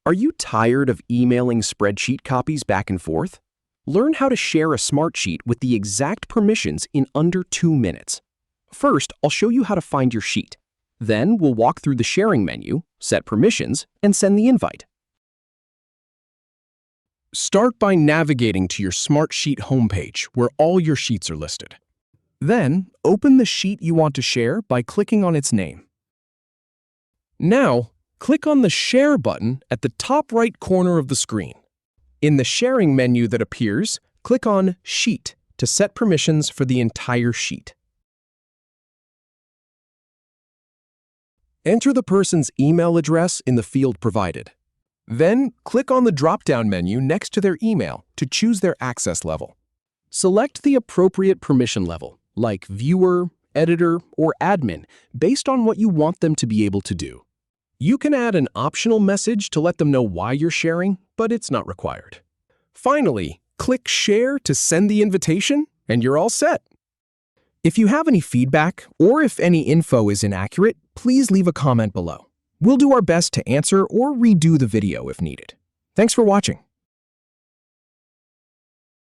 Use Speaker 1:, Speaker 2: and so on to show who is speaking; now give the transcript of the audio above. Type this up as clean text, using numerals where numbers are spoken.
Speaker 1: Are you tired of emailing spreadsheet copies back and forth? Learn how to share a Smartsheet with the exact permissions in under 2 minutes. First, I'll show you how to find your sheet. Then, we'll walk through the sharing menu, set permissions, and send the invite.
Speaker 2: Start by navigating to your Smartsheet homepage where all your sheets are listed. Then, open the sheet you want to share by clicking on its name. Now, click on the Share button at the top right corner of the screen. In the sharing menu that appears, click on Sheet to set permissions for the entire sheet. Enter the person's email address in the field provided. Then, click on the drop-down menu next to their email to choose their access level. Select the appropriate permission level, like Viewer, Editor, or Admin, based on what you want them to be able to do. You can add an optional message to let them know why you're sharing, but it's not required. Finally, click Share to send the invitation, and you're all set. If you have any feedback, or if any info is inaccurate, please leave a comment below. We'll do our best to answer or redo the video if needed. Thanks for watching.